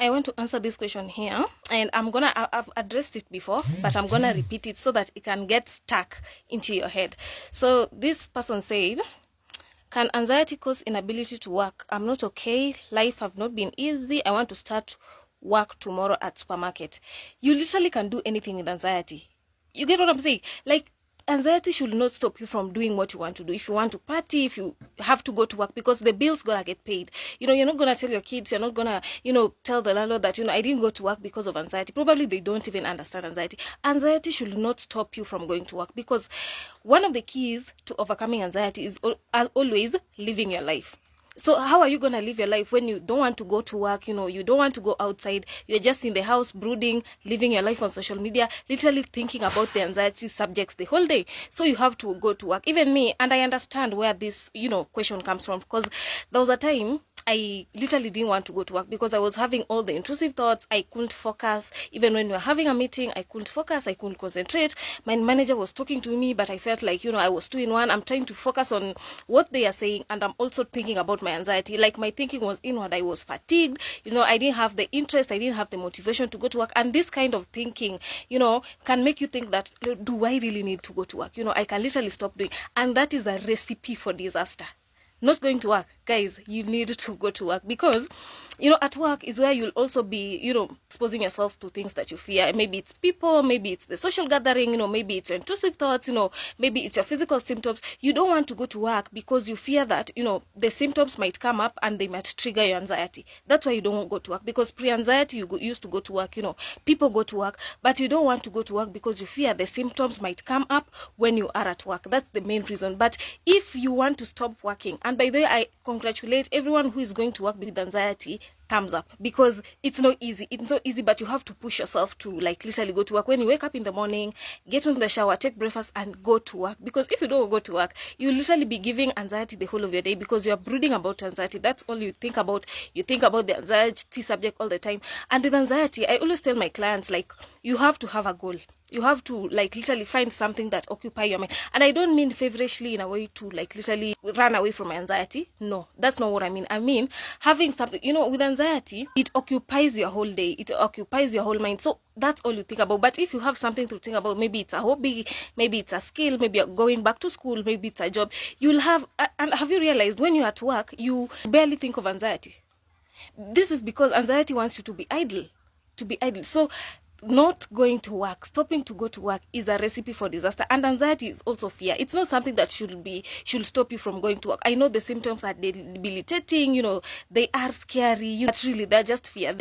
I want to answer this question here, and I've addressed it before, but I'm gonna repeat it so that it can get stuck into your head. So this person said, can anxiety cause inability to work? I'm not okay. Life have not been easy. I want to start work tomorrow at supermarket. You literally can do anything with anxiety. You get what I'm saying? Like, anxiety should not stop you from doing what you want to do. If you want to party, if you have to go to work, because the bills gonna get paid. You're not gonna tell your kids, you're not gonna, tell the landlord that, I didn't go to work because of anxiety. Probably they don't even understand anxiety. Anxiety should not stop you from going to work, because one of the keys to overcoming anxiety is always living your life. So how are you going to live your life when you don't want to go to work, you don't want to go outside, you're just in the house brooding, living your life on social media, literally thinking about the anxiety subjects the whole day? So you have to go to work. Even me, and I understand where this, question comes from, because there was a time I literally didn't want to go to work because I was having all the intrusive thoughts. I couldn't focus. Even when we were having a meeting, I couldn't focus. I couldn't concentrate. My manager was talking to me, but I felt like, I was two in one. I'm trying to focus on what they are saying, and I'm also thinking about my anxiety. Like, my thinking was inward. I was fatigued. I didn't have the interest. I didn't have the motivation to go to work. And this kind of thinking, can make you think that, do I really need to go to work? I can literally stop doing. And that is a recipe for disaster. Not going to work. Guys, you need to go to work, because at work is where you'll also be exposing yourself to things that you fear. Maybe it's people, maybe it's the social gathering, maybe it's your intrusive thoughts, maybe it's your physical symptoms. You don't want to go to work because you fear that the symptoms might come up and they might trigger your anxiety. That's why you don't go to work, because pre-anxiety you used to go to work. People go to work, but you don't want to go to work because you fear the symptoms might come up when you are at work. That's the main reason. But if you want to stop working, and by the way, I congratulate everyone who is going to work with anxiety, thumbs up, because it's not easy. It's not easy, but you have to push yourself to literally go to work. When you wake up in the morning, get on the shower, take breakfast, and go to work. Because if you don't go to work, you literally be giving anxiety the whole of your day, because you're brooding about anxiety. That's all you think about. You think about the anxiety subject all the time. And with anxiety, I always tell my clients, you have to have a goal. You have to literally find something that occupy your mind. And I don't mean feverishly in a way to literally run away from anxiety. No, that's not what I mean. I mean having something, with anxiety, it occupies your whole day. It occupies your whole mind. So that's all you think about. But if you have something to think about, maybe it's a hobby, maybe it's a skill, maybe you're going back to school, maybe it's a job, you'll have, and have you realized when you're at work, you barely think of anxiety? This is because anxiety wants you to be idle. So not going to work, stopping to go to work, is a recipe for disaster. And anxiety is also fear. It's not something that should stop you from going to work. I know the symptoms are debilitating, they are scary, but really they're just fear.